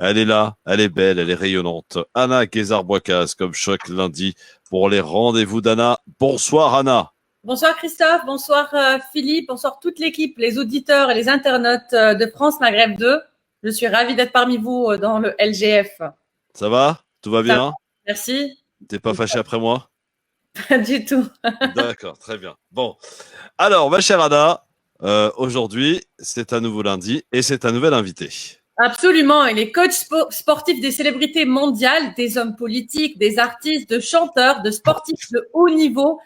Elle est là, elle est belle, elle est rayonnante. Anna Guézard-Boicaz, comme chaque lundi, pour les rendez-vous d'Anna. Bonsoir Anna. Bonsoir Christophe, bonsoir Philippe, bonsoir toute l'équipe, les auditeurs et les internautes de France Maghreb 2. Je suis ravie d'être parmi vous dans le LGF. Ça va? Tout va bien? Merci. T'es pas fâché après moi? Pas du tout. D'accord, très bien. Bon, alors ma chère Anna, aujourd'hui c'est un nouveau lundi et c'est un nouvel invité. Absolument. Il est coach sportif des célébrités mondiales, des hommes politiques, des artistes, de chanteurs, de sportifs de haut niveau,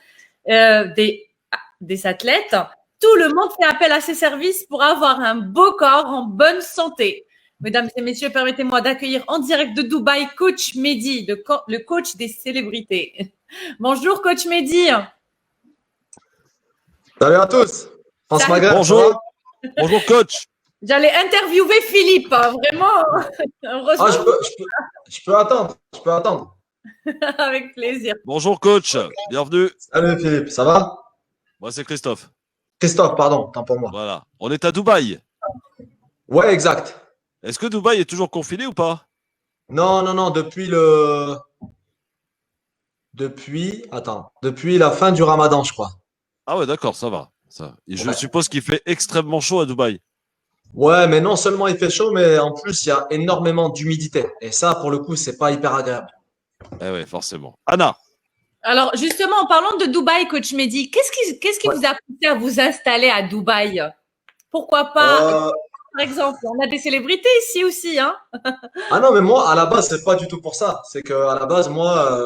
des athlètes. Tout le monde fait appel à ses services pour avoir un beau corps en bonne santé. Mesdames et messieurs, permettez-moi d'accueillir en direct de Dubaï coach Mehdi, le coach des célébrités. Bonjour coach Mehdi. Salut à tous. France Maghreb. Bonjour. Bonjour coach. J'allais interviewer Philippe, vraiment. Ah, je peux attendre. Je peux attendre. Avec plaisir. Bonjour coach. Bienvenue. Salut Philippe, ça va? Moi c'est Christophe. Christophe, pardon, tant pour moi. Voilà. On est à Dubaï. Ouais, exact. Est-ce que Dubaï est toujours confiné ou pas? Non, depuis la fin du Ramadan, je crois. Ah ouais, d'accord, ça va. Ça. Et je suppose qu'il fait extrêmement chaud à Dubaï. Ouais, mais non seulement il fait chaud, mais en plus il y a énormément d'humidité. Et ça, pour le coup, c'est pas hyper agréable. Eh ouais, forcément. Anna. Alors, justement, en parlant de Dubaï, coach Mehdi, qu'est-ce qui vous a poussé à vous installer à Dubaï? Pourquoi pas, par exemple, on a des célébrités ici aussi, hein? Ah non, mais moi, à la base, c'est pas du tout pour ça. C'est que à la base, moi,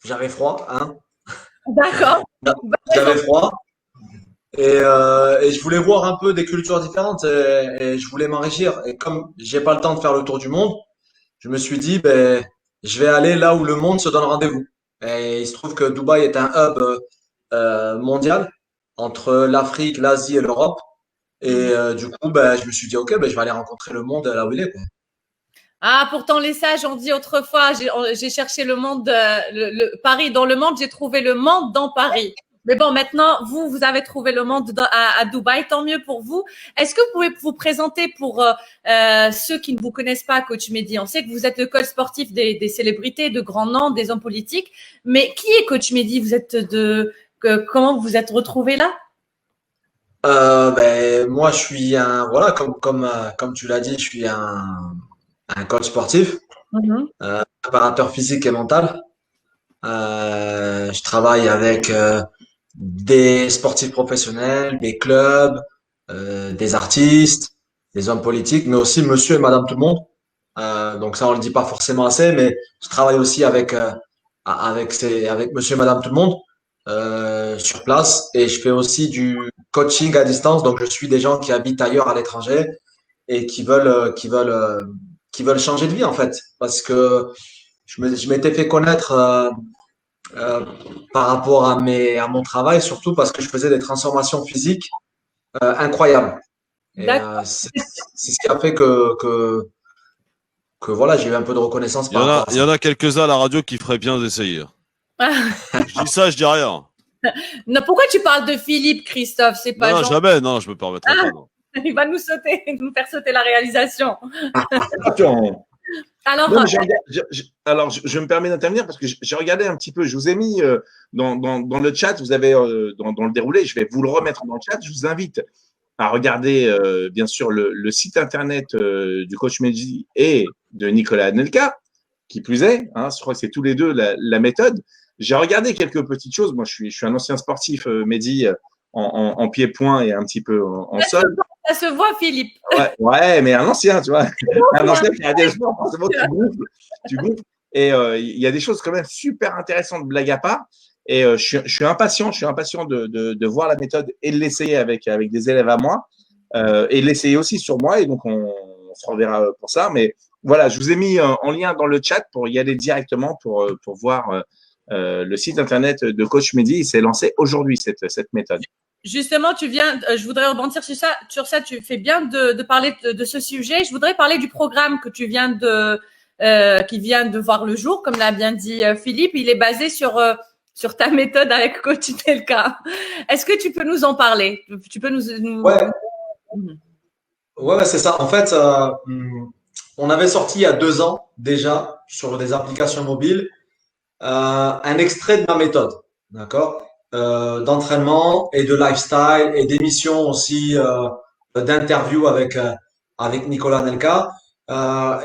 j'avais froid, hein. D'accord. J'avais froid. Et je voulais voir un peu des cultures différentes et je voulais m'enrichir. Et comme j'ai pas le temps de faire le tour du monde, je me suis dit, ben, je vais aller là où le monde se donne rendez-vous. Et il se trouve que Dubaï est un hub mondial entre l'Afrique, l'Asie et l'Europe. Et du coup, ben, je me suis dit, ok, ben, je vais aller rencontrer le monde là où il est, quoi. Ah, pourtant, les sages ont dit autrefois, j'ai cherché le monde, Paris dans le monde, j'ai trouvé le monde dans Paris. Mais bon, maintenant, vous avez trouvé le monde à Dubaï, tant mieux pour vous. Est-ce que vous pouvez vous présenter pour ceux qui ne vous connaissent pas, coach Mehdi? On sait que vous êtes le coach sportif des célébrités, de grands noms, des hommes politiques. Mais qui est coach Mehdi? Vous êtes comment vous êtes retrouvé là? Ben, moi, je suis voilà, comme tu l'as dit, je suis un coach sportif, préparateur physique et mental. Je travaille avec des sportifs professionnels, des clubs, des artistes, des hommes politiques, mais aussi monsieur et madame tout le monde. Donc ça, on le dit pas forcément assez, mais je travaille aussi avec monsieur et madame tout le monde sur place et je fais aussi du coaching à distance. Donc je suis des gens qui habitent ailleurs à l'étranger et qui veulent changer de vie en fait, parce que je m'étais fait connaître euh, par rapport à mon travail, surtout parce que je faisais des transformations physiques incroyables. Et c'est ce qui a fait que voilà, j'ai eu un peu de reconnaissance par rapport à Il y ça. en a quelques-uns à la radio qui feraient bien d'essayer. Je dis ça, je dis rien. Non, pourquoi tu parles de Philippe, Christophe? C'est pas Non, Jean. jamais, non, je me permettrai pas. Non. Il va nous faire sauter la réalisation. Attends. Alors, Non, mais je me permets d'intervenir parce que j'ai regardé un petit peu. Je vous ai mis dans le chat, vous avez dans le déroulé, je vais vous le remettre dans le chat. Je vous invite à regarder bien sûr le site internet du coach Mehdi et de Nicolas Anelka, qui plus est. Hein, je crois que c'est tous les deux la méthode. J'ai regardé quelques petites choses. Moi, je suis un ancien sportif, Mehdi, en pied-point et un petit peu en sol. ça se voit, Philippe. Ouais, mais un ancien, tu vois. Un ancien qui a des sports, forcément, tu gonfles. Et il y a des choses quand même super intéressantes, blague à part. Et je suis impatient de voir la méthode et de l'essayer avec des élèves à moi et de l'essayer aussi sur moi. Et donc, on se reverra pour ça. Mais voilà, je vous ai mis en lien dans le chat pour y aller directement pour voir le site internet de Coach Mehdi. Il s'est lancé aujourd'hui, cette méthode. Justement, je voudrais rebondir sur ça. Tu fais bien de parler de ce sujet. Je voudrais parler du programme que qui vient de voir le jour, comme l'a bien dit Philippe. Il est basé sur ta méthode avec Coach Telka. Est-ce que tu peux nous en parler? Tu peux nous... Ouais, ouais, c'est ça. En fait, on avait sorti il y a 2 ans déjà sur des applications mobiles un extrait de ma méthode, d'accord, d'entraînement et de lifestyle et d'émissions aussi d'interviews avec Nicolas Nelka.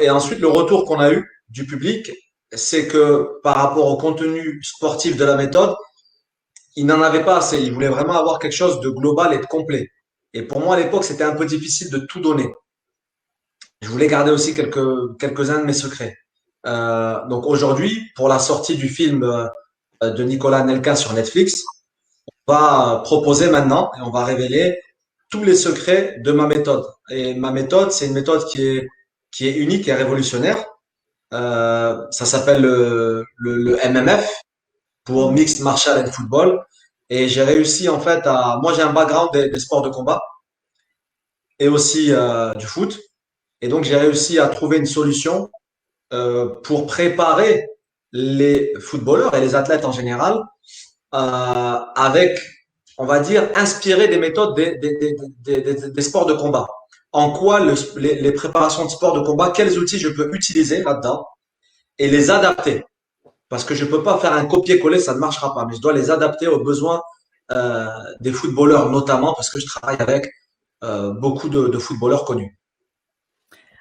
Et ensuite, le retour qu'on a eu du public, c'est que par rapport au contenu sportif de la méthode, il n'en avait pas assez. Il voulait vraiment avoir quelque chose de global et de complet. Et pour moi, à l'époque, c'était un peu difficile de tout donner. Je voulais garder aussi quelques-uns de mes secrets. Donc aujourd'hui, pour la sortie du film de Nicolas Nelka sur Netflix, on va proposer maintenant et on va révéler tous les secrets de ma méthode. Et ma méthode, c'est une méthode qui est unique et révolutionnaire. Ça s'appelle le MMF pour Mixed Martial and Football. Et j'ai réussi en fait à… Moi, j'ai un background des sports de combat et aussi du foot. Et donc, j'ai réussi à trouver une solution pour préparer les footballeurs et les athlètes en général avec, on va dire, inspiré des méthodes des sports de combat. En quoi les préparations de sports de combat, quels outils je peux utiliser là-dedans et les adapter. Parce que je peux pas faire un copier-coller, ça ne marchera pas, mais je dois les adapter aux besoins des footballeurs notamment parce que je travaille avec beaucoup de footballeurs connus.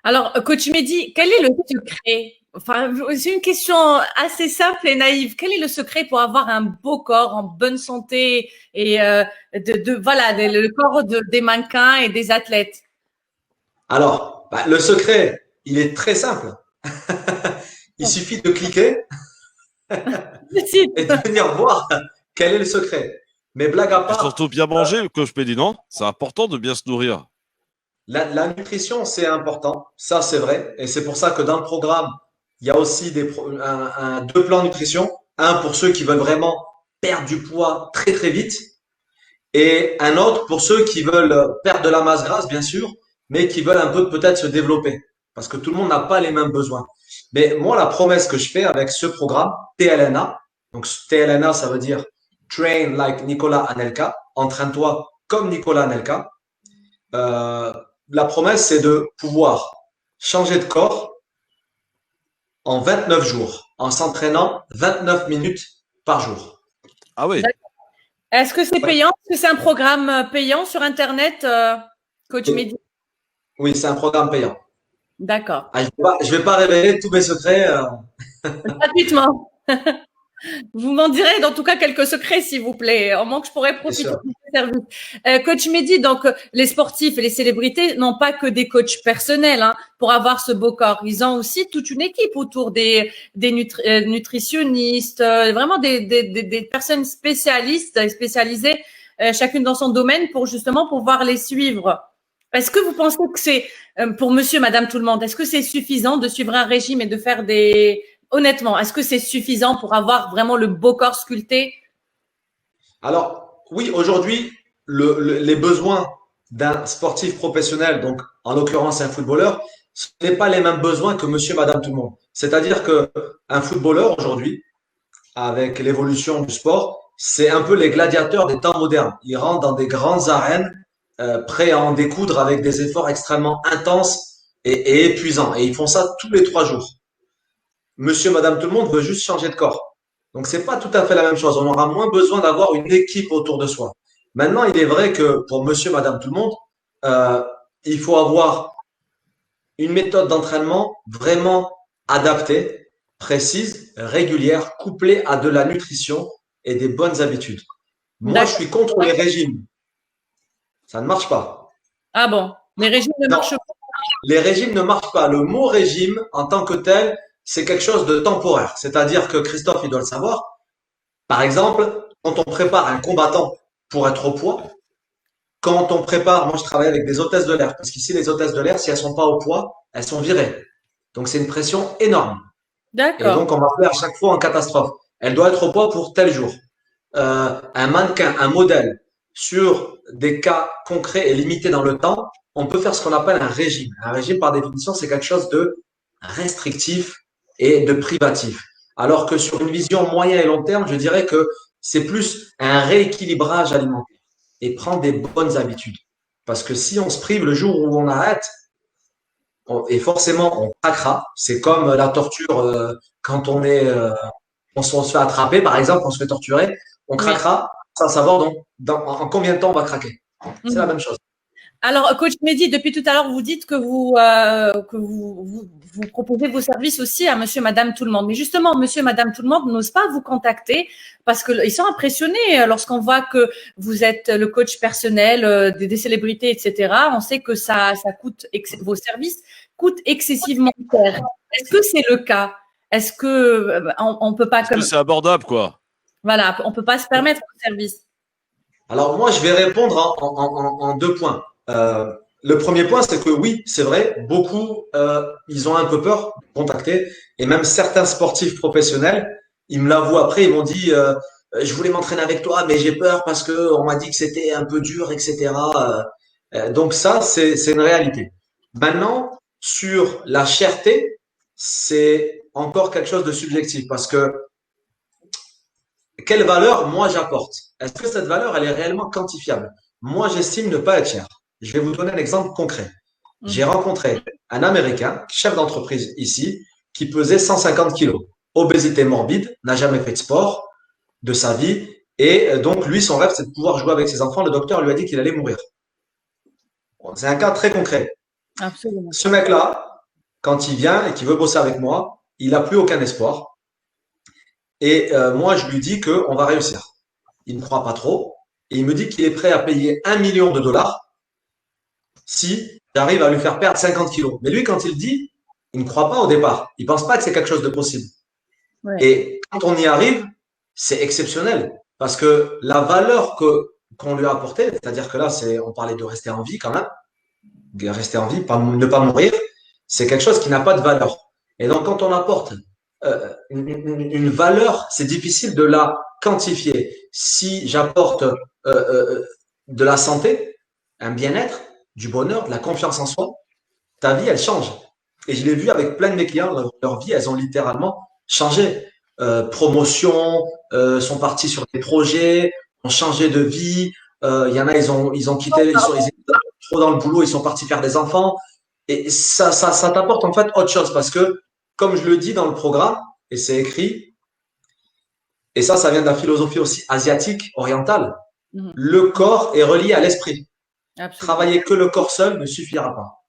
Alors, coach Mehdi, quel est le secret? Enfin, c'est une question assez simple et naïve. Quel est le secret pour avoir un beau corps en bonne santé et voilà, le corps des mannequins et des athlètes? Alors, le secret, il est très simple. Il suffit de cliquer et de venir voir quel est le secret. Mais blague à Et part, surtout bien manger, coach Mehdi, non? C'est important de bien se nourrir. la nutrition, c'est important. Ça, c'est vrai. Et c'est pour ça que dans le programme, il y a aussi deux plans nutrition. Un pour ceux qui veulent vraiment perdre du poids très, très vite. Et un autre pour ceux qui veulent perdre de la masse grasse, bien sûr, mais qui veulent un peu peut-être se développer. Parce que tout le monde n'a pas les mêmes besoins. Mais moi, la promesse que je fais avec ce programme, TLNA, donc TLNA, ça veut dire Train like Nicolas Anelka, entraîne-toi comme Nicolas Anelka. La promesse, c'est de pouvoir changer de corps en 29 jours, en s'entraînant 29 minutes par jour. Ah oui. Est-ce que c'est Ouais. payant? Est-ce que c'est un programme payant sur Internet, coach Mehdi? Oui, c'est un programme payant. D'accord. Ah, je vais pas révéler tous mes secrets. Gratuitement. Vous m'en direz en tout cas quelques secrets, s'il vous plaît, au moins que je pourrais profiter sûr. de ce service. Coach Mehdi, donc les sportifs et les célébrités n'ont pas que des coachs personnels pour avoir ce beau corps. Ils ont aussi toute une équipe autour des nutritionnistes, vraiment des personnes spécialistes et spécialisées, chacune dans son domaine pour justement pouvoir les suivre. Est-ce que vous pensez que c'est, pour monsieur, madame, tout le monde, est-ce que c'est suffisant de suivre un régime et de faire honnêtement, est-ce que c'est suffisant pour avoir vraiment le beau corps sculpté? Alors, oui, aujourd'hui, les besoins d'un sportif professionnel, donc en l'occurrence un footballeur, ce n'est pas les mêmes besoins que monsieur, madame, tout le monde. C'est-à-dire que un footballeur aujourd'hui, avec l'évolution du sport, c'est un peu les gladiateurs des temps modernes. Ils rentrent dans des grandes arènes, prêts à en découdre avec des efforts extrêmement intenses et épuisants. Et ils font ça tous les 3 jours. Monsieur, madame, tout le monde veut juste changer de corps. Donc, c'est pas tout à fait la même chose. On aura moins besoin d'avoir une équipe autour de soi. Maintenant, il est vrai que pour monsieur, madame, tout le monde, euh, il faut avoir une méthode d'entraînement vraiment adaptée, précise, régulière, couplée à de la nutrition et des bonnes habitudes. Moi, je suis contre les régimes. Ça ne marche pas. Ah bon, les régimes ne Non. marchent pas. Les régimes ne marchent pas. Le mot régime, en tant que tel, c'est quelque chose de temporaire. C'est-à-dire que Christophe, il doit le savoir. Par exemple, quand on prépare un combattant pour être au poids, quand on prépare, moi je travaille avec des hôtesses de l'air, parce qu'ici les hôtesses de l'air, si elles sont pas au poids, elles sont virées. Donc c'est une pression énorme. Et D'accord. donc on va faire à chaque fois en catastrophe. Elle doit être au poids pour tel jour. Un mannequin, un modèle, sur des cas concrets et limités dans le temps, on peut faire ce qu'on appelle un régime. Un régime, par définition, c'est quelque chose de restrictif et de privatif. Alors que sur une vision moyen et long terme, je dirais que c'est plus un rééquilibrage alimentaire et prendre des bonnes habitudes. Parce que si on se prive le jour où on arrête, et forcément, on craquera. C'est comme la torture quand on se fait attraper, par exemple, on se fait torturer, on Oui. craquera sans savoir en combien de temps on va craquer. C'est la même chose. Alors, coach Mehdi, depuis tout à l'heure, vous dites que vous proposez vos services aussi à monsieur, madame, tout le monde. Mais justement, monsieur, madame, tout le monde n'ose pas vous contacter parce qu'ils sont impressionnés lorsqu'on voit que vous êtes le coach personnel des célébrités, etc. On sait que ça coûte, vos services coûtent excessivement cher. Est-ce que c'est le cas? Est-ce que on peut pas comme C'est abordable, quoi. voilà, on peut pas se permettre vos services? Alors moi, je vais répondre en 2 points. Le premier point, c'est que oui, c'est vrai, beaucoup, ils ont un peu peur de contacter, et même certains sportifs professionnels, ils me l'avouent après, ils m'ont dit, je voulais m'entraîner avec toi, mais j'ai peur parce que on m'a dit que c'était un peu dur, etc. Donc ça, c'est une réalité. Maintenant, sur la cherté, c'est encore quelque chose de subjectif parce que quelle valeur moi j'apporte? Est-ce que cette valeur, elle est réellement quantifiable? Moi, j'estime ne pas être cher. Je vais vous donner un exemple concret. J'ai rencontré un Américain, chef d'entreprise ici, qui pesait 150 kilos, obésité morbide, n'a jamais fait de sport de sa vie, et donc lui, son rêve, c'est de pouvoir jouer avec ses enfants. Le docteur lui a dit qu'il allait mourir. Bon, c'est un cas très concret. Absolument. Ce mec-là, quand il vient et qu'il veut bosser avec moi, il n'a plus aucun espoir. Et moi, je lui dis qu'on va réussir. Il ne croit pas trop. Et il me dit qu'il est prêt à payer 1 million de dollars si j'arrive à lui faire perdre 50 kilos. Mais lui, quand il dit, il ne croit pas au départ. Il pense pas que c'est quelque chose de possible. Ouais. Et quand on y arrive, c'est exceptionnel. Parce que la valeur qu'on lui a apportée, c'est-à-dire que là, on parlait de rester en vie quand même, de rester en vie, ne pas mourir, c'est quelque chose qui n'a pas de valeur. Et donc, quand on apporte une valeur, c'est difficile de la quantifier. Si j'apporte de la santé, un bien-être, du bonheur, de la confiance en soi, ta vie, elle change. Et je l'ai vu avec plein de mes clients, leur vie, elles ont littéralement changé. Promotion, sont partis sur des projets, ont changé de vie. Il y en a, ils ont quitté, ils étaient trop dans le boulot, ils sont partis faire des enfants. Et ça t'apporte en fait autre chose parce que, comme je le dis dans le programme, et c'est écrit, et ça vient de la philosophie aussi asiatique, orientale, le corps est relié à l'esprit. Absolument. Travailler que le corps seul ne suffira pas.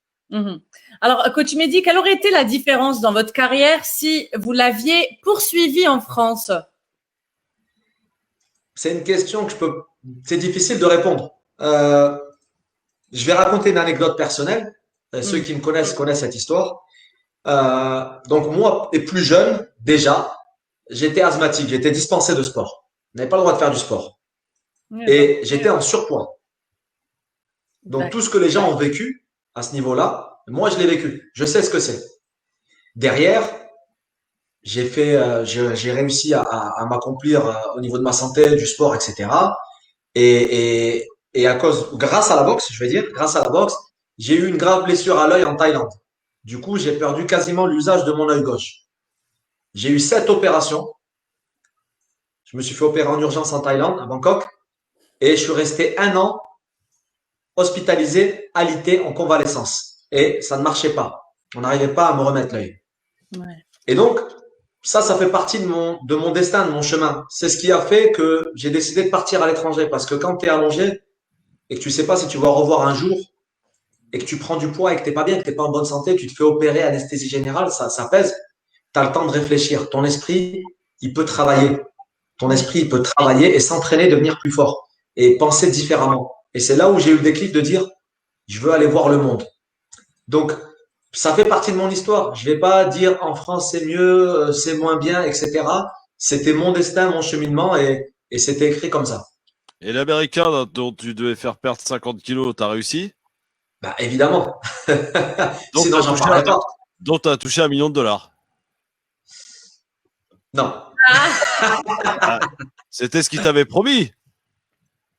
Alors, coach Mehdi, quelle aurait été la différence dans votre carrière si vous l'aviez poursuivi en France? C'est une question que c'est difficile de répondre. Je vais raconter une anecdote personnelle. Ceux qui me connaissent cette histoire. Donc moi, et plus jeune, déjà, j'étais asthmatique, j'étais dispensé de sport. Je n'avais pas le droit de faire du sport. Et j'étais en surpoids. Donc tout ce que les gens ont vécu à ce niveau-là, moi je l'ai vécu. Je sais ce que c'est. Derrière, j'ai réussi à m'accomplir au niveau de ma santé, du sport, etc. Et grâce à la boxe, je vais dire, grâce à la boxe, j'ai eu une grave blessure à l'œil en Thaïlande. Du coup, j'ai perdu quasiment l'usage de mon œil gauche. J'ai eu 7 opérations. Je me suis fait opérer en urgence en Thaïlande, à Bangkok. Et je suis resté 1 an hospitalisé, alité, en convalescence. Et ça ne marchait pas. On n'arrivait pas à me remettre l'œil. Ouais. Et donc, ça fait partie de mon destin, de mon chemin. C'est ce qui a fait que j'ai décidé de partir à l'étranger. Parce que quand tu es allongé et que tu sais pas si tu vas revoir un jour, et que tu prends du poids et que t'es pas bien, que t'es pas en bonne santé, tu te fais opérer, anesthésie générale, ça pèse. Tu as le temps de réfléchir. Ton esprit, il peut travailler. Ton esprit, il peut travailler et s'entraîner, devenir plus fort et penser différemment. Et c'est là où j'ai eu le déclic de dire, je veux aller voir le monde. Donc, ça fait partie de mon histoire. Je vais pas dire en France c'est mieux, c'est moins bien, etc. C'était mon destin, mon cheminement et c'était écrit comme ça. Et l'Américain dont tu devais faire perdre 50 kilos, t'as réussi? Bah, évidemment. Donc, Sinon, j'en parlerai pas. Donc, tu as touché 1 million de dollars. Non. C'était ce qu'il t'avait promis.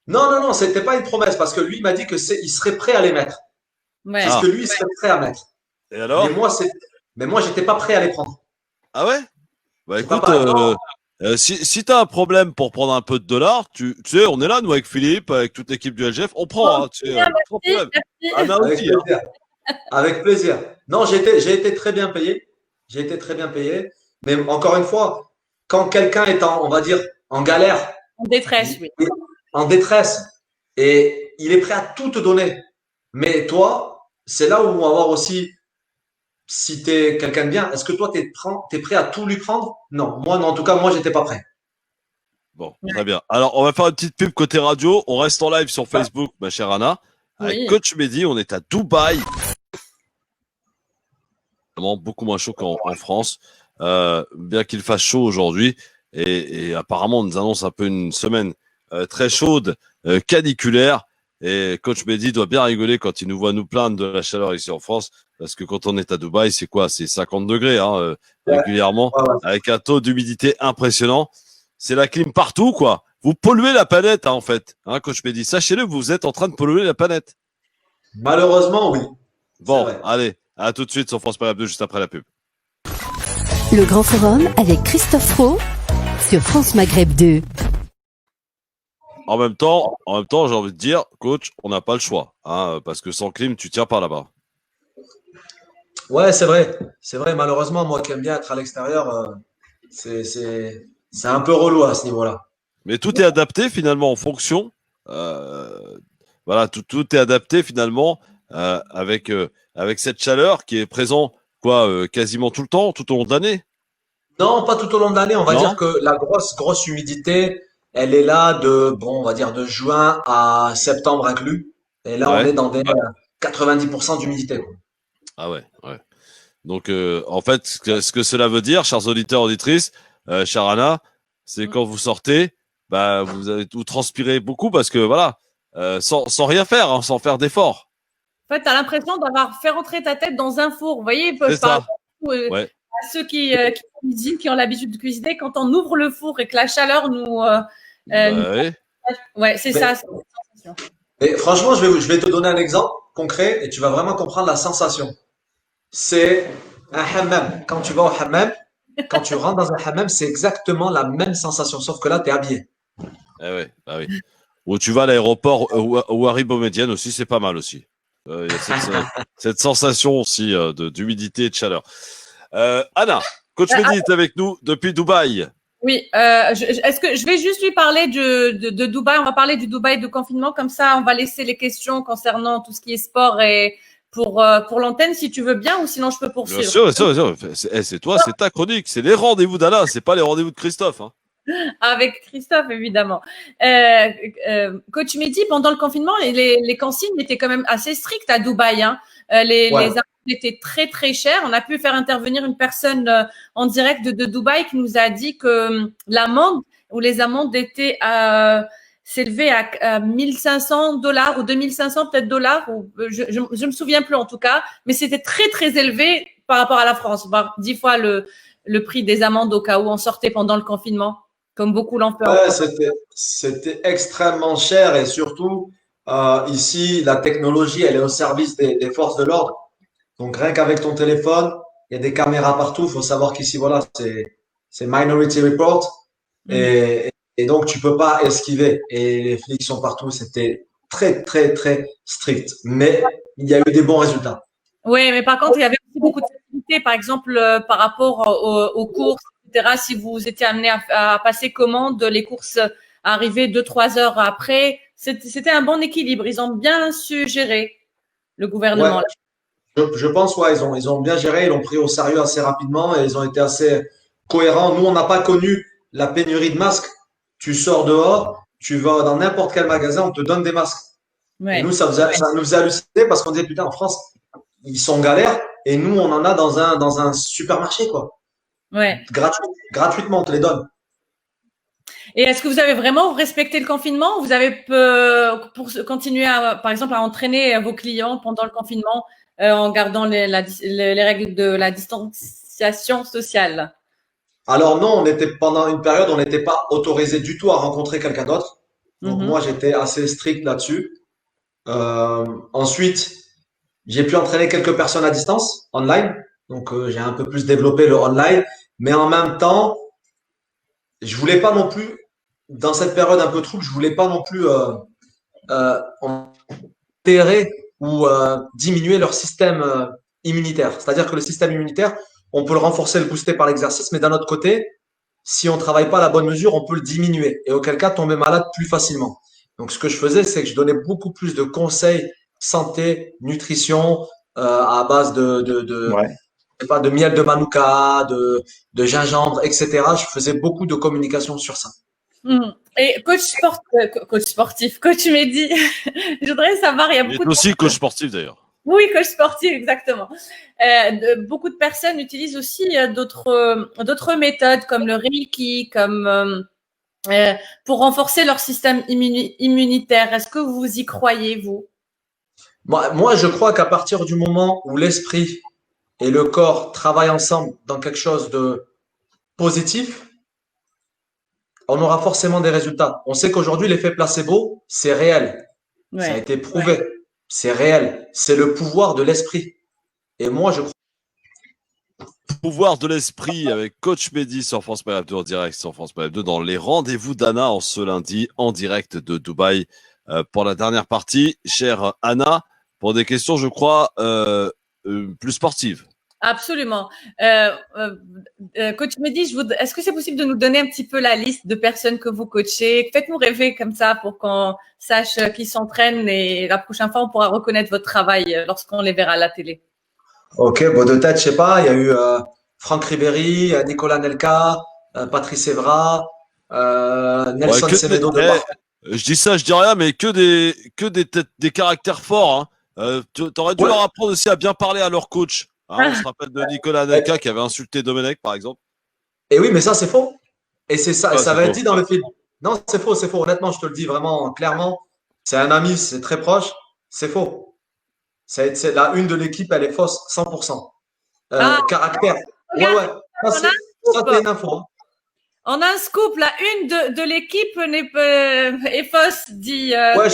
Non, c'était pas une promesse parce que lui, il m'a dit il serait prêt à les mettre. Ouais. C'est ce que lui, il serait prêt à mettre. Et alors? Mais moi, j'étais pas prêt à les prendre. Ah ouais? Bah écoute, pas si tu as un problème pour prendre un peu de dollars, tu sais, on est là, nous, avec Philippe, avec toute l'équipe du LGF, on prend. Hein, tu sais, Merci. pas de problème. Merci. Anna Avec aussi. Hein. plaisir. Avec plaisir. Non, j'ai été très bien payé. J'ai été très bien payé. Mais encore une fois, quand quelqu'un est on va dire, en galère, En détresse, oui. en détresse, et il est prêt à tout te donner. Mais toi, c'est là où on va voir aussi si tu es quelqu'un de bien. Est-ce que toi, tu es prêt à tout lui prendre? Non. Moi, non, en tout cas, moi, j'étais pas prêt. Bon, très bien. Alors, on va faire une petite pub côté radio. On reste en live sur Facebook, ma chère Anna. Avec Oui. Coach Mehdi, on est à Dubaï. Vraiment beaucoup moins chaud qu'en France. Bien qu'il fasse chaud aujourd'hui. Et apparemment, on nous annonce un peu une semaine très chaude, caniculaire. Et Coach Mehdi doit bien rigoler quand il nous voit nous plaindre de la chaleur ici en France. Parce que quand on est à Dubaï, c'est quoi? C'est 50 degrés régulièrement, Ouais, ouais. avec un taux d'humidité impressionnant. C'est la clim partout, quoi. Vous polluez la planète, en fait. Coach Mehdi, sachez-le, vous êtes en train de polluer la planète. Malheureusement, oui. C'est Bon, vrai. allez, à tout de suite sur France Maghreb 2, juste après la pub. Le Grand Forum avec Christophe Roux sur France Maghreb 2. En même temps, j'ai envie de dire, coach, on n'a pas le choix, parce que sans clim, tu tiens pas là-bas. Ouais, c'est vrai. C'est vrai, malheureusement, moi qui aime bien être à l'extérieur, c'est un peu relou à ce niveau-là. Mais tout est adapté finalement en fonction. Voilà, tout est adapté finalement avec cette chaleur qui est présente quasiment tout le temps, tout au long de l'année. Non, pas tout au long de l'année. On va Non. dire que la grosse humidité, elle est là bon, on va dire de juin à septembre inclus. Et là, on Ouais. est dans des 90% d'humidité, quoi. Ah ouais, ouais. Donc en fait, ce que cela veut dire, chers auditeurs, auditrices, chère Anna, c'est quand vous sortez, bah vous transpirez beaucoup parce que voilà, sans rien faire, sans faire d'effort. En fait, tu as l'impression d'avoir fait rentrer ta tête dans un four. Vous voyez, C'est par ça. rapport Ouais. à ceux qui cuisinent, qui ont l'habitude de cuisiner, quand on ouvre le four et que la chaleur nous. Ouais. Ouais, c'est Mais- ça. C'est la sensation. Et franchement, je vais te donner un exemple concret et tu vas vraiment comprendre la sensation. C'est un hammam. Quand tu vas au hammam, quand tu rentres dans un hammam, c'est exactement la même sensation, sauf que là, tu es habillé. Ah ouais, bah oui. Ou tu vas à l'aéroport ou à Ribomedienne aussi, c'est pas mal aussi. Il y a cette sensation aussi d'humidité et de chaleur. Anna, Coach Mehdi est avec nous depuis Dubaï. Oui, est-ce que je vais juste lui parler de Dubaï? On va parler du Dubaï de confinement, comme ça, on va laisser les questions concernant tout ce qui est sport et pour l'antenne, si tu veux bien, ou sinon je peux Bien poursuivre. sûr, bien sûr, bien sûr. C'est toi, c'est ta chronique. C'est les rendez-vous d'Anna, c'est pas les rendez-vous de Christophe. Avec Christophe, évidemment. Coach Mehdi, pendant le confinement, les consignes étaient quand même assez strictes à Dubaï. Hein. Les amendes étaient très, très chères. On a pu faire intervenir une personne en direct de Dubaï qui nous a dit que l'amende ou les amendes étaient s'élevaient à $1 500 ou 2500 peut-être dollars. Ou, je me souviens plus en tout cas. Mais c'était très, très élevé par rapport à la France. 10 fois le prix des amendes au cas où on sortait pendant le confinement. Comme beaucoup l'ont fait. Ouais, c'était extrêmement cher et surtout, ici, la technologie, elle est au service des forces de l'ordre. Donc, rien qu'avec ton téléphone, il y a des caméras partout. Il faut savoir qu'ici, voilà, c'est Minority Report et donc tu peux pas esquiver. Et les flics sont partout. C'était très, très, très strict. Mais il y a eu des bons résultats. Oui, mais par contre, il y avait aussi beaucoup de facilité, par exemple, par rapport aux courses, etc. Si vous étiez amené à passer commande, les courses arrivaient 2-3 heures après. C'était un bon équilibre. Ils ont bien su gérer le gouvernement. Ouais, je pense, ouais, ils ont bien géré, ils l'ont pris au sérieux assez rapidement et ils ont été assez cohérents. Nous, on n'a pas connu la pénurie de masques. Tu sors dehors, tu vas dans n'importe quel magasin, on te donne des masques. Ouais. Et nous, ça nous faisait halluciner parce qu'on disait, putain, en France, ils sont en galère et nous, on en a dans un supermarché, quoi. Ouais. Gratuitement, on te les donne. Et est-ce que vous avez vraiment respecté le confinement? Vous avez pour continuer par exemple, à entraîner vos clients pendant le confinement en gardant les règles de la distanciation sociale? Alors non, pendant une période, on n'était pas autorisé du tout à rencontrer quelqu'un d'autre. Donc moi, j'étais assez strict là-dessus. Ensuite, j'ai pu entraîner quelques personnes à distance, online. Donc j'ai un peu plus développé le online. Mais en même temps, je voulais pas non plus, dans cette période un peu trouble, je voulais pas non plus enterrer ou diminuer leur système immunitaire. C'est-à-dire que le système immunitaire, on peut le renforcer, le booster par l'exercice, mais d'un autre côté, si on travaille pas à la bonne mesure, on peut le diminuer et auquel cas tomber malade plus facilement. Donc, ce que je faisais, c'est que je donnais beaucoup plus de conseils santé, nutrition à base Ouais. je sais pas, de miel de manuka, de gingembre, etc. Je faisais beaucoup de communication sur ça. Et coach sportif, coach Mehdi, je voudrais savoir, il y a Il beaucoup est aussi coach sportif d'ailleurs. Oui, coach sportif, exactement. Beaucoup de personnes utilisent aussi d'autres méthodes comme le Reiki, pour renforcer leur système immunitaire. Est-ce que vous y croyez, vous? Moi, je crois qu'à partir du moment où l'esprit et le corps travaillent ensemble dans quelque chose de positif, on aura forcément des résultats. On sait qu'aujourd'hui, l'effet placebo, c'est réel. Ça a Ouais. été prouvé. C'est réel. C'est le pouvoir de l'esprit. Et moi, je crois. Pouvoir de l'esprit avec Coach Mehdi sur France Maghreb 2 en direct sur France Maghreb 2 dans les rendez-vous d'Anna en ce lundi en direct de Dubaï pour la dernière partie. Chère Anna, pour des questions, je crois, plus sportives. Absolument. Coach Mehdi, est-ce que c'est possible de nous donner un petit peu la liste de personnes que vous coachez? Faites-nous rêver comme ça pour qu'on sache qui s'entraînent et la prochaine fois, on pourra reconnaître votre travail lorsqu'on les verra à la télé. Ok, bon, de tête, je sais pas. Il y a eu Franck Ribéry, Nicolas Nelka, Patrice Evra, Nelson Semedo de Barcelone. Je dis ça, je dis rien, mais que des caractères forts. Hein. T'aurais dû leur apprendre aussi à bien parler à leur coach. Hein, on se rappelle de Nicolas Anelka qui avait insulté Domenech, par exemple. Et oui, mais ça, c'est faux. Et c'est ça, Ah, ça c'est va être faux. dit dans le film. Non, c'est faux, c'est faux. Honnêtement, je te le dis vraiment clairement. C'est un ami, c'est très proche. C'est faux. C'est la une de l'équipe, elle est fausse, 100%. Caractère. Ouais, Regarde, ouais. on a Ça, c'est une info. Hein. On a un scoop, la une de l'équipe est fausse, dit. Ouais,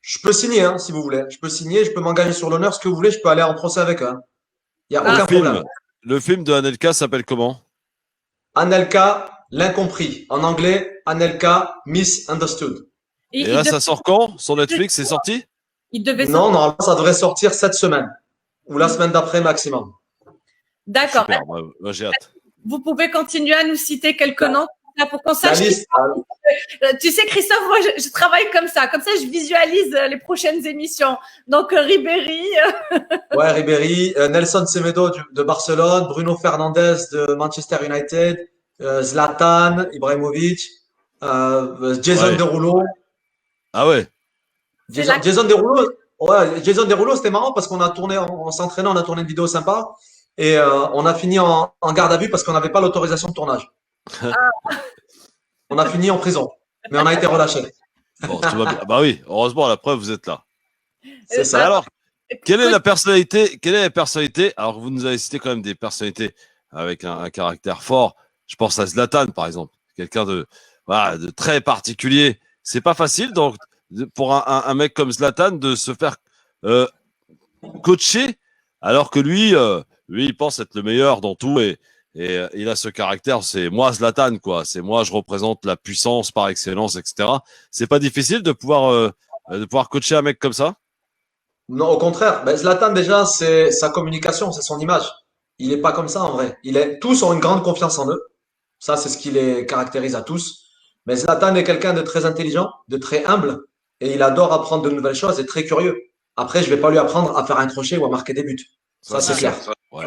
je peux signer, hein, si vous voulez. Je peux signer, je peux m'engager sur l'honneur, ce que vous voulez, je peux aller en procès avec eux. Hein. Il n'y a aucun problème. Le film de Anelka s'appelle comment? Anelka, l'incompris. En anglais, Anelka, misunderstood. Et là, ça sort quand? Sur Netflix, c'est sorti? Il devait Non, sortir. normalement, ça devrait sortir cette semaine. Ou la semaine d'après maximum. D'accord. Super, moi, j'ai hâte. Vous pouvez continuer à nous citer quelques noms pour qu'on sache. La liste. Tu sais, Christophe, moi, je travaille comme ça. Comme ça, je visualise les prochaines émissions. Donc, Ribéry. Ouais, Ribéry, Nelson Semedo de Barcelone, Bruno Fernandes de Manchester United, Zlatan, Ibrahimovic, Jason Derulo. Ah ouais. Jason Derulo, ouais, Jason Derulo, c'était marrant parce qu'on a tourné, on s'entraînait, on a tourné une vidéo sympa et on a fini en garde à vue parce qu'on n'avait pas l'autorisation de tournage. On a fini en prison, mais on a été relâché. Bon, tout va bien. Bah oui, heureusement, à la preuve, vous êtes là. C'est ça. Alors, quelle est la personnalité? Alors, vous nous avez cité quand même des personnalités avec un caractère fort. Je pense à Zlatan, par exemple. Quelqu'un de très particulier. C'est pas facile donc pour un mec comme Zlatan de se faire coacher alors que lui, il pense être le meilleur dans tout et il a ce caractère, c'est moi Zlatan, quoi. C'est moi, je représente la puissance par excellence, etc. C'est pas difficile de pouvoir coacher un mec comme ça? Non, au contraire. Ben, Zlatan, déjà, c'est sa communication, c'est son image. Il n'est pas comme ça en vrai. Tous ont une grande confiance en eux. Ça, c'est ce qui les caractérise à tous. Mais Zlatan est quelqu'un de très intelligent, de très humble, et il adore apprendre de nouvelles choses et très curieux. Après, je vais pas lui apprendre à faire un crochet ou à marquer des buts. Ça, c'est clair. Ouais.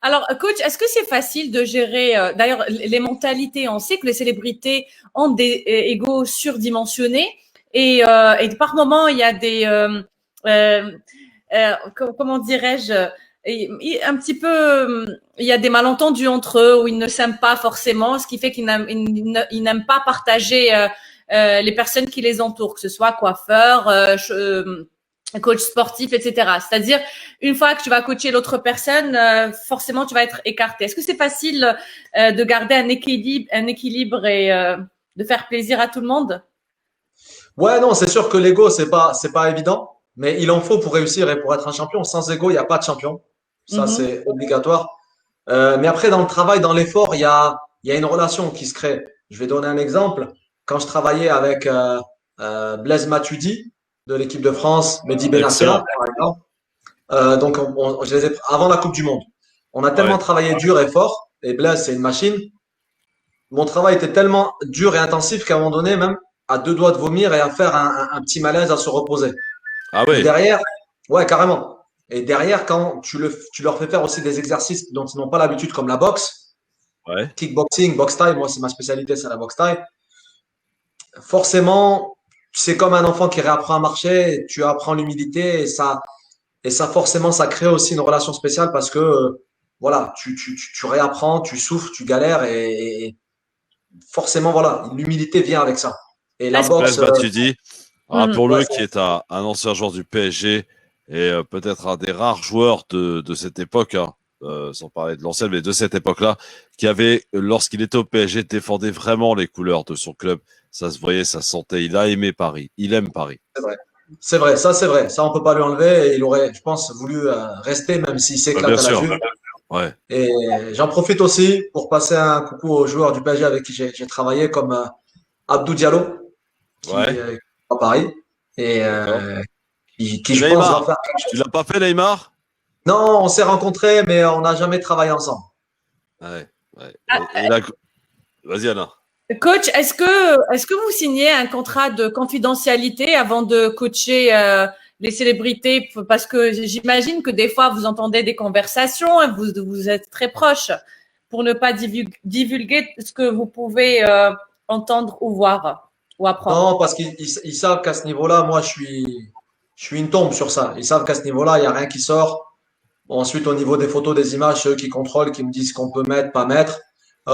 Alors, coach, est-ce que c'est facile de gérer, d'ailleurs, les mentalités? On sait que les célébrités ont des égos surdimensionnés et par moment, il y a des, comment dirais-je, un petit peu, il y a des malentendus entre eux où ils ne s'aiment pas forcément, ce qui fait qu'ils n'aiment pas partager les personnes qui les entourent, que ce soit coiffeur, coach sportif, etc. C'est-à-dire, une fois que tu vas coacher l'autre personne, forcément, tu vas être écarté. Est-ce que c'est facile de garder un équilibre et de faire plaisir à tout le monde? Ouais, non, c'est sûr que l'ego, c'est pas évident, mais il en faut pour réussir et pour être un champion. Sans ego, il n'y a pas de champion. Ça, c'est obligatoire. Mais après, dans le travail, dans l'effort, il y a une relation qui se crée. Je vais donner un exemple. Quand je travaillais avec Blaise Matuidi, de l'équipe de France, Mehdi Excellent. Benatia, par exemple. Donc, je les ai, avant la Coupe du Monde. On a tellement Ouais. travaillé dur et fort, et Blaise, c'est une machine. Mon travail était tellement dur et intensif qu'à un moment donné, même, à deux doigts de vomir et à faire un petit malaise à se reposer. Ah Et oui. derrière, ouais, carrément. Et derrière, quand tu leur fais faire aussi des exercices dont ils n'ont pas l'habitude, comme la boxe, Ouais. kickboxing, boxe taille, moi, c'est ma spécialité, c'est la boxe taille. Forcément, c'est comme un enfant qui réapprend à marcher, tu apprends l'humilité et ça forcément, ça crée aussi une relation spéciale parce que, voilà, tu réapprends, tu souffres, tu galères et forcément, voilà, l'humilité vient avec ça. Et la Est-ce que- boxe, Blaise Matuidi, ouais, rappelons-le, qui est un ancien joueur du PSG et peut-être un des rares joueurs de cette époque, hein, sans parler de l'ancienne, mais de cette époque-là, qui avait, lorsqu'il était au PSG, défendait vraiment les couleurs de son club. Ça se voyait, ça se sentait. Il a aimé Paris. Il aime Paris. c'est vrai. C'est vrai, ça c'est vrai. Ça, on peut pas lui enlever. Et il aurait, je pense, voulu rester, même s'il Bien s'éclate à la sûr. Juve. Ouais. Et j'en profite aussi pour passer un coucou aux joueurs du PSG avec qui j'ai travaillé, comme Abdou Diallo, qui Ouais. est à Paris, et D'accord. qui, Et je pense, va Neymar, faire quelque tu chose. l'as pas fait, Neymar? Non, on s'est rencontrés, mais on n'a jamais travaillé ensemble. Ouais. Ouais. Et là, vas-y, Alain. Coach, est-ce que vous signez un contrat de confidentialité avant de coacher les célébrités? Parce que j'imagine que des fois, vous entendez des conversations et vous êtes très proches pour ne pas divulguer ce que vous pouvez entendre ou voir ou apprendre. Non, parce qu'ils savent qu'à ce niveau-là, moi, je suis une tombe sur ça. Ils savent qu'à ce niveau-là, il n'y a rien qui sort. Bon, ensuite, au niveau des photos, des images, c'est eux qui contrôlent, qui me disent ce qu'on peut mettre, pas mettre.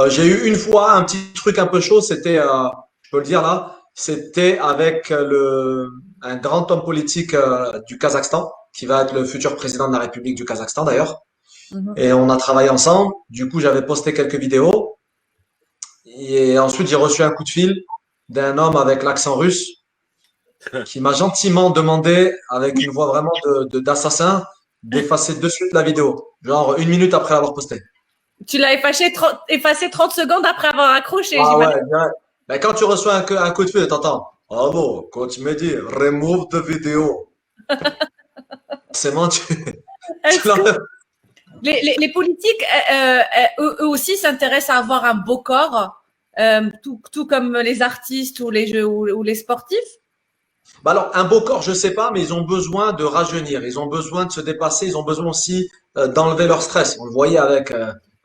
J'ai eu une fois un petit truc un peu chaud, c'était, je peux le dire là, c'était avec un grand homme politique du Kazakhstan, qui va être le futur président de la République du Kazakhstan d'ailleurs. Mhm. Et on a travaillé ensemble. Du coup, j'avais posté quelques vidéos. Et ensuite, j'ai reçu un coup de fil d'un homme avec l'accent russe qui m'a gentiment demandé, avec une voix vraiment d'assassin, d'effacer de suite la vidéo. Genre une minute après l'avoir postée. Tu l'as effacé 30 secondes après avoir accroché, Ah j'imagine. ouais, bien. Ben, quand tu reçois un coup de fil, t'entends. Ah bon, quand tu me dis remove the vidéo, c'est bon, tu Est-ce que l'enlèves. les politiques, eux aussi s'intéressent à avoir un beau corps, tout comme les artistes ou les jeux ou les sportifs? Bah alors, un beau corps, je sais pas, mais ils ont besoin de rajeunir, ils ont besoin de se dépasser, ils ont besoin aussi d'enlever leur stress. On le voyait avec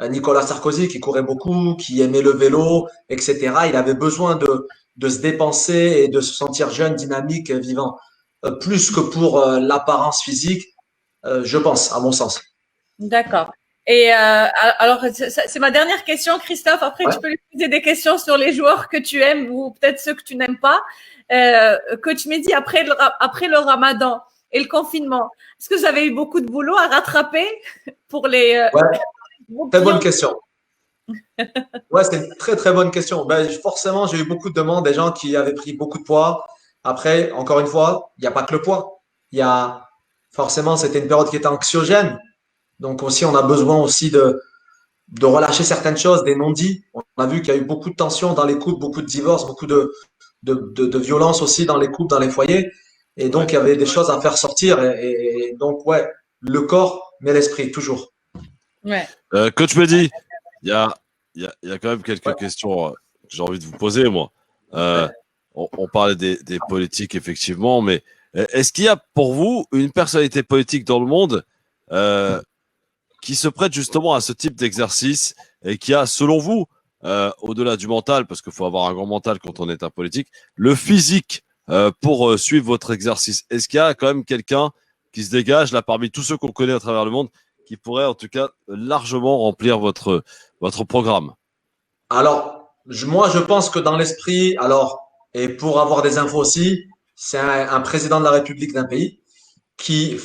Nicolas Sarkozy qui courait beaucoup, qui aimait le vélo, etc. Il avait besoin de se dépenser et de se sentir jeune, dynamique, vivant. Plus que pour l'apparence physique, je pense, à mon sens. D'accord. Et alors, c'est ma dernière question, Christophe. Après, Ouais. tu peux lui poser des questions sur les joueurs que tu aimes ou peut-être ceux que tu n'aimes pas. Coach Mehdi, après le Ramadan et le confinement, est-ce que vous avez eu beaucoup de boulot à rattraper pour Ouais, vos très bonne clients? question. Ouais, c'est une très très bonne question. Ben, forcément, j'ai eu beaucoup de demandes, des gens qui avaient pris beaucoup de poids. Après, encore une fois, il n'y a pas que le poids. Il y a forcément, c'était une période qui était anxiogène. Donc aussi, on a besoin aussi de relâcher certaines choses, des non-dits. On a vu qu'il y a eu beaucoup de tensions dans les couples, beaucoup de divorces, beaucoup de violence aussi dans les couples, dans les foyers. Et donc, Ouais. il y avait des choses à faire sortir. Et donc, ouais, le corps, mais l'esprit, toujours. Ouais. Coach Mehdi, il y a quand même Ouais, quelques questions que j'ai envie de vous poser, moi. Euh, ouais. on parlait des politiques, effectivement, mais est-ce qu'il y a pour vous une personnalité politique dans le monde euh, qui se prête justement à ce type d'exercice et qui a, selon vous, au-delà du mental, parce qu'il faut avoir un grand mental quand on est un politique, le physique pour suivre votre exercice? Est-ce qu'il y a quand même quelqu'un qui se dégage là parmi tous ceux qu'on connaît à travers le monde qui pourrait en tout cas largement remplir votre programme? Alors, moi, je pense que dans l'esprit, alors, et pour avoir des infos aussi, c'est un président de la République d'un pays qui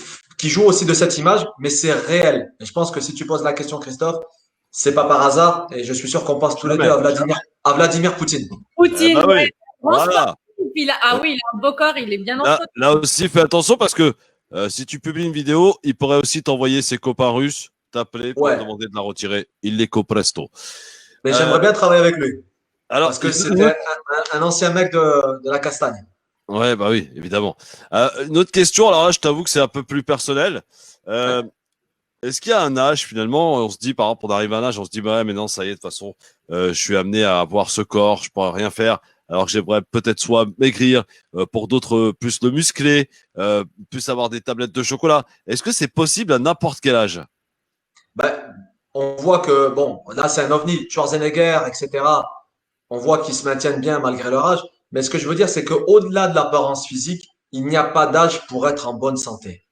joue aussi de cette image, mais c'est réel. Et je pense que si tu poses la question, Christophe, c'est pas par hasard, et je suis sûr qu'on pense tous les deux Jamais. À Vladimir Poutine. Eh Poutine, ben ouais. oui, Grand voilà. sportif. Ah oui, il a un beau corps, il est bien Là, entretenu. là aussi, fais attention parce que si tu publies une vidéo, il pourrait aussi t'envoyer ses copains russes, t'appeler pour te Ouais, demander de la retirer. Il les presto. mais Euh, j'aimerais bien travailler avec lui, alors, parce que c'était un ancien mec de la castagne. Ouais, bah oui, évidemment. Une autre question, alors là, je t'avoue que c'est un peu plus personnel. Est-ce qu'il y a un âge, finalement, on se dit, par exemple, on arrive à un âge, on se dit, bah ouais, mais non, ça y est, de toute façon, je suis amené à avoir ce corps, je pourrais rien faire, alors que j'aimerais peut-être soit maigrir, pour d'autres, plus le muscler, plus avoir des tablettes de chocolat. Est-ce que c'est possible à n'importe quel âge? Ben, on voit que, bon, là, c'est un ovni, Schwarzenegger, etc. On voit qu'ils se maintiennent bien malgré leur âge. Mais ce que je veux dire, c'est qu'au-delà de l'apparence physique, il n'y a pas d'âge pour être en bonne santé.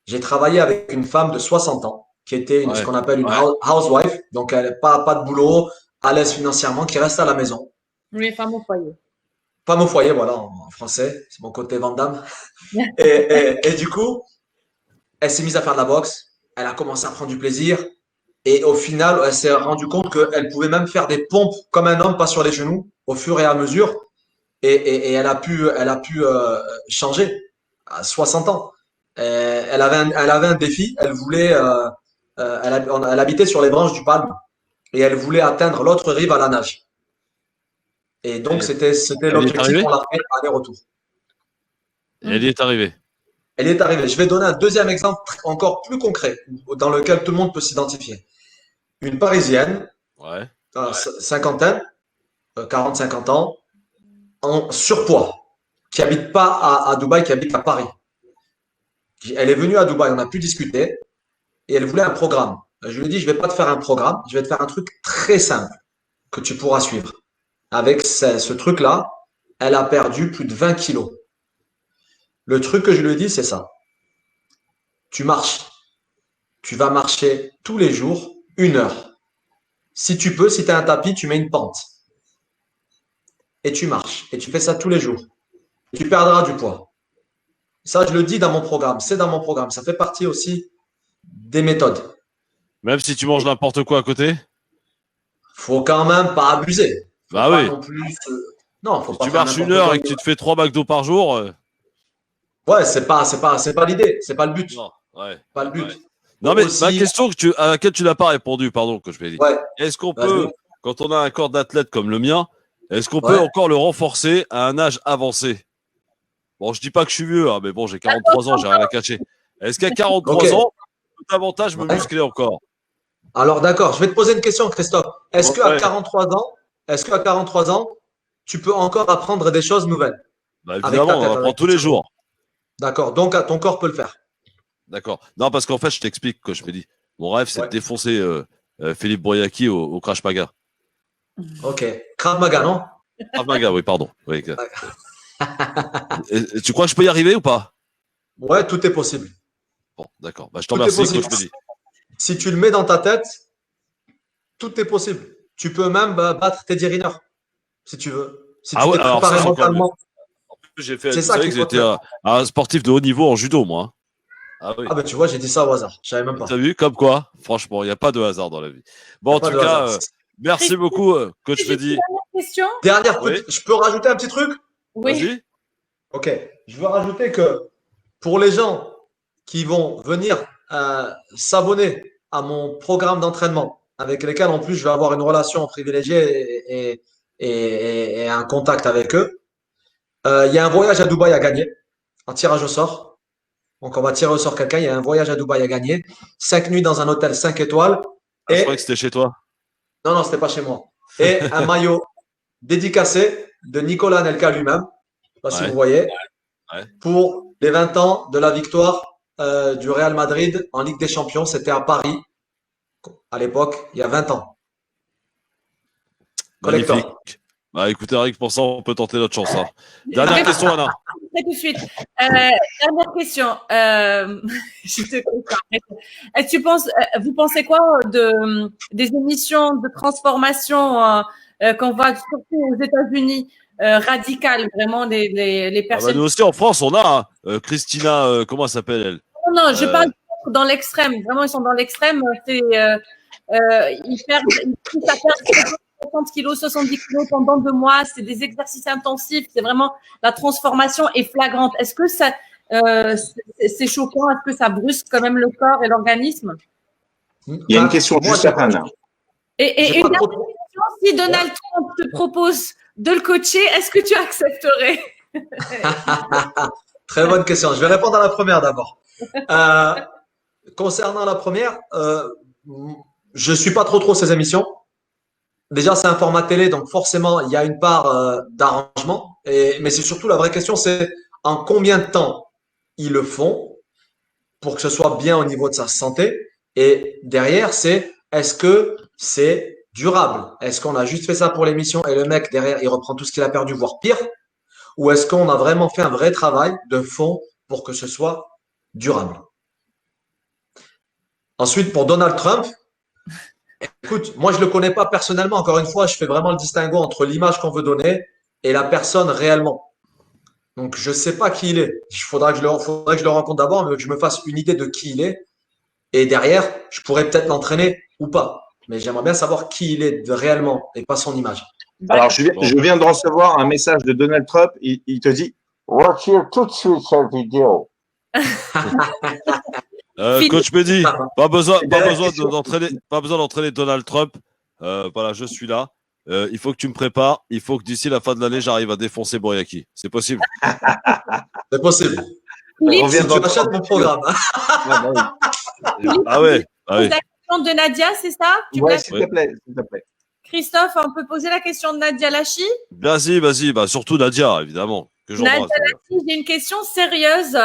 J'ai travaillé avec une femme de 60 ans qui était ce Ouais, qu'on appelle une housewife, donc elle n'a pas de boulot, à l'aise financièrement, qui reste à la maison. Oui, femme au foyer. Femme au foyer, voilà, en français, c'est mon côté Van Damme. Et du coup, elle s'est mise à faire de la boxe, elle a commencé à prendre du plaisir, et au final, elle s'est rendue compte qu'elle pouvait même faire des pompes comme un homme, pas sur les genoux, au fur et à mesure, et elle a pu changer à 60 ans. Elle avait un défi, elle voulait, elle habitait sur les branches du palme, et elle voulait atteindre l'autre rive à la nage. Et donc, et c'était elle y est l'objectif, arrivée? on l'a fait aller-retour. Et elle y est arrivée. Elle est arrivée. Je vais donner un deuxième exemple encore plus concret, dans lequel tout le monde peut s'identifier. Une Parisienne, Ouais. cinquantaine, 40-50 ans, en surpoids, qui habite pas à Dubaï, qui habite à Paris. Elle est venue à Dubaï, on a pu discuter, et elle voulait un programme. Je lui ai dit, je vais pas te faire un programme, je vais te faire un truc très simple que tu pourras suivre. Avec ce truc-là, elle a perdu plus de 20 kilos. Le truc que je lui ai dit, c'est ça. Tu marches. Tu vas marcher tous les jours 1 heure. Si tu peux, si tu as un tapis, tu mets une pente. Et tu marches. Et tu fais ça tous les jours. Et tu perdras du poids. Ça, je le dis dans mon programme. C'est dans mon programme. Ça fait partie aussi des méthodes. Même si tu manges n'importe quoi à côté? Faut quand même pas abuser. Faut Bah pas oui. non plus. Non, faut Si pas tu faire marches une n'importe heure quoi. et que tu te fais 3 McDo par jour, Ouais, c'est pas l'idée. C'est pas le but. non, ouais. Pas le but. Ouais. Non, mais ma Aussi, question à laquelle tu n'as pas répondu, pardon, que je m'ai dit. ouais, Est-ce qu'on vas-y. peut, quand on a un corps d'athlète comme le mien, est-ce qu'on peut Ouais. encore le renforcer à un âge avancé? Bon, je dis pas que je suis vieux, hein, mais bon, j'ai 43 ans, j'ai rien à cacher. Est-ce qu'à 43 Ok. ans, je peux davantage me Ouais. muscler encore? Alors, d'accord. Je vais te poser une question, Christophe. Est-ce qu'à Ouais, 43 ans, tu peux encore apprendre des choses nouvelles bah avec ta évidemment, on en tête, apprend avec tous ton les cerveau? jours. D'accord. Donc, ton corps peut le faire. D'accord. Non, parce qu'en fait, je t'explique, que je me dis. Mon rêve, c'est de Ouais. défoncer Philippe Boyaki au Crash Maga. Ok. Krav Maga, non? Krav Maga, oui, pardon. Oui, et tu crois que je peux y arriver ou pas? Ouais, tout est possible. Bon, d'accord. Bah, je te Tout est remercie, possible. coach Mehdi. Si tu le mets dans ta tête, tout est possible. Tu peux même battre Teddy Riner, si tu veux. Si Ah tu ouais, t'es alors ça, préparé c'est encore mieux. mentalement, J'ai fait, c'est vous ça savez qu'il que faut te j'étais mettre. un sportif de haut niveau en judo, moi. Hein. Ah oui. Ah ben tu vois, j'ai dit ça au hasard. Je savais même pas. T'as vu, comme quoi, franchement, il n'y a pas de hasard dans la vie. Il Bon, n'y a en pas tout de cas, hasard. merci beaucoup, coach Juste une Mehdi. dernière question. Dernière Oui, petite. Je peux rajouter un petit truc? Oui. vas-y. Ok. Je veux rajouter que pour les gens qui vont venir s'abonner à mon programme d'entraînement, avec lesquels en plus je vais avoir une relation privilégiée et un contact avec eux, il y a un voyage à Dubaï à gagner, en tirage au sort. Donc on va tirer au sort quelqu'un, il y a un voyage à Dubaï à gagner, 5 nuits dans un hôtel 5 étoiles Ah, je croyais que et c'était chez toi. non, non, c'était pas chez moi. Et un maillot dédicacé de Nicolas Anelka lui-même, je sais pas si vous Ouais, voyez, ouais. pour les 20 ans de la victoire du Real Madrid en Ligue des Champions. C'était à Paris, à l'époque, il y a 20 ans. Magnifique. Collector. Bah, écoutez, Eric, pour ça, on peut tenter notre chance. Hein. Je Dernière vais question, Anna. passer tout de suite. Dernière question. Je te comprends. Est-ce que vous pensez quoi des émissions de transformation qu'on voit surtout aux États-Unis, radicales, vraiment les Ah bah, personnes. nous aussi, en France, on a Christina, comment elle s'appelle, elle? Non, je Euh, parle dans l'extrême. Vraiment, ils sont dans l'extrême. C'est ils poussent à perdre 60 kilos, 70 kilos pendant 2 mois. C'est des exercices intensifs. C'est vraiment la transformation est flagrante. Est-ce que ça, c'est choquant? Est-ce que ça brusque quand même le corps et l'organisme? Il y a une question Moi, juste après, Anna. Et j'ai une pas dernière trop. question, si Donald Trump te propose de le coacher, est-ce que tu accepterais? Très bonne question. Je vais répondre à la première d'abord. Euh, Concernant la première, je suis pas trop ces émissions. Déjà, c'est un format télé, donc forcément, il y a une part d'arrangement. Mais c'est surtout la vraie question, c'est en combien de temps ils le font pour que ce soit bien au niveau de sa santé. Et derrière, c'est est-ce que c'est durable? Est-ce qu'on a juste fait ça pour l'émission et le mec derrière, il reprend tout ce qu'il a perdu, voire pire? Ou est-ce qu'on a vraiment fait un vrai travail de fond pour que ce soit durable? Ensuite, pour Donald Trump, écoute, moi je le connais pas personnellement. Encore une fois, je fais vraiment le distinguo entre l'image qu'on veut donner et la personne réellement. Donc je sais pas qui il est. Faudrait que je le rencontre d'abord, mais que je me fasse une idée de qui il est. Et derrière, je pourrais peut-être l'entraîner ou pas. Mais j'aimerais bien savoir qui il est réellement et pas son image. Alors, je viens de recevoir un message de Donald Trump. Il te dit retire tout de suite cette vidéo. Coach Mehdi, pas besoin question. d'entraîner Donald Trump. Voilà, je suis là. Il faut que tu me prépares. Il faut que d'ici la fin de l'année, j'arrive à défoncer Boriaki. C'est possible. C'est possible. Philippe, Si tu achètes mon programme. Ah ouais. Ah oui. la question de Nadia, c'est ça? Ouais, s'il te plaît, s'il te plaît. Christophe, on peut poser la question de Nadia Lachi? Vas-y. Bah, surtout Nadia, évidemment. Que j'embrasse. Nadia Lachi, j'ai une question sérieuse,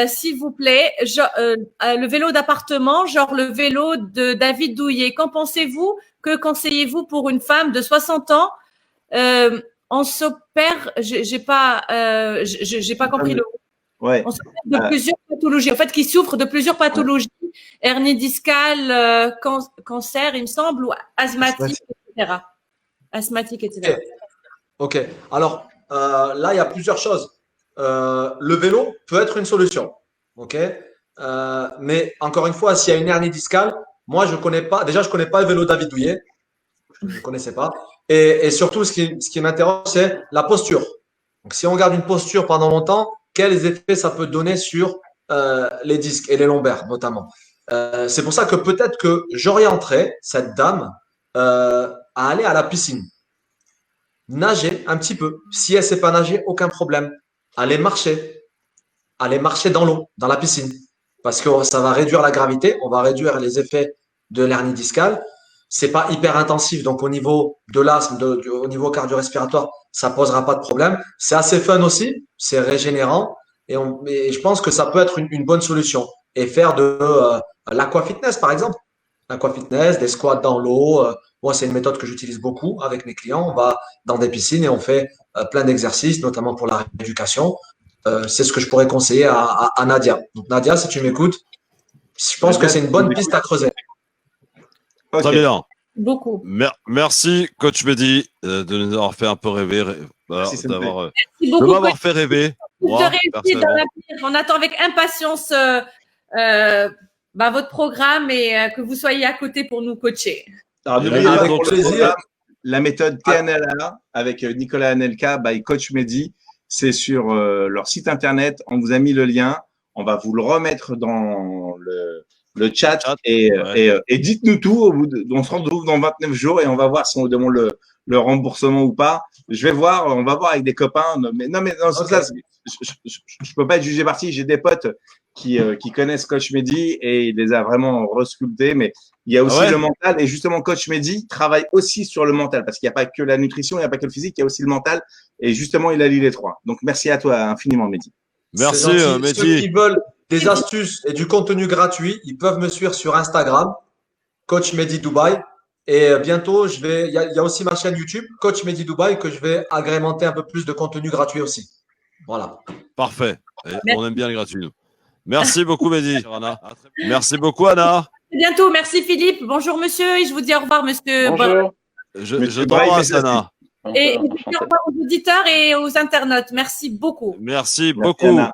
s'il vous plaît. Le vélo d'appartement, genre le vélo de David Douillet. Qu'en pensez-vous? Que conseillez-vous pour une femme de 60 ans? On s'opère, j'ai pas compris le mot. Ouais. On s'opère de plusieurs pathologies. En fait, qui souffre de plusieurs pathologies, hernie discale, cancer, il me semble, ou asthmatique, etc. Asthmatique, etc. Ok. Alors là, il y a plusieurs choses. Le vélo peut être une solution. Ok. Mais encore une fois, s'il y a une hernie discale, moi je connais pas. Déjà, je connais pas le vélo David Douillet. Je ne connaissais pas. Et surtout, ce qui m'interroge, c'est la posture. Donc, si on garde une posture pendant longtemps, quels effets ça peut donner sur les disques et les lombaires, notamment. C'est pour ça que peut-être que j'orienterais cette dame à aller à la piscine. Nager un petit peu. Si elle ne sait pas nager, aucun problème. Aller marcher. Aller marcher dans l'eau, dans la piscine. Parce que ça va réduire la gravité, on va réduire les effets de l'hernie discale. C'est pas hyper intensif, donc au niveau de l'asthme, au niveau cardio-respiratoire, ça posera pas de problème. C'est assez fun aussi, c'est régénérant, et je pense que ça peut être une bonne solution. Et faire de l'aquafitness, par exemple. L'aquafitness, des squats dans l'eau. Moi, c'est une méthode que j'utilise beaucoup avec mes clients. On va dans des piscines et on fait plein d'exercices, notamment pour la rééducation. C'est ce que je pourrais conseiller à Nadia. Donc, Nadia, si tu m'écoutes, je pense que c'est une bonne piste à creuser. Okay. Très bien. Beaucoup. Merci, Coach Mehdi, de nous avoir fait un peu rêver. Merci De beaucoup. m'avoir fait rêver. Moi, De réussir dans l'avenir. On attend avec impatience votre programme et que vous soyez à côté pour nous coacher. Alors, n'oubliez pas pour le programme, la méthode TNLA avec Nicolas Anelka by Coach Mehdi. C'est sur leur site internet. On vous a mis le lien. On va vous le remettre dans le chat et dites-nous tout. On se retrouve dans 29 jours et on va voir si on demande le remboursement ou pas. Je vais voir, on va voir avec des copains. Mais non, ça, je peux pas être jugé parti. J'ai des potes qui connaissent Coach Mehdi et il les a vraiment resculptés. Mais il y a aussi le mental. Et justement, Coach Mehdi travaille aussi sur le mental parce qu'il n'y a pas que la nutrition, il n'y a pas que le physique, il y a aussi le mental. Et justement, il allie les trois. Donc, merci à toi infiniment, Mehdi. Merci, Mehdi. Ceux qui veulent des astuces et du contenu gratuit, ils peuvent me suivre sur Instagram, Coach Mehdi Dubaï. Et bientôt, il y a aussi ma chaîne YouTube, Coach Mehdi Dubaï, que je vais agrémenter un peu plus de contenu gratuit aussi. Voilà. Parfait. On aime bien le gratuit, nous. Merci beaucoup, Mehdi. Merci beaucoup, Anna. À bientôt. Merci, Philippe. Bonjour, monsieur. Et je vous dis au revoir, monsieur. Bonjour. Je t'embrasse, Anna. Et je dis au revoir aux auditeurs et aux internautes. Merci beaucoup. Merci beaucoup. Anna.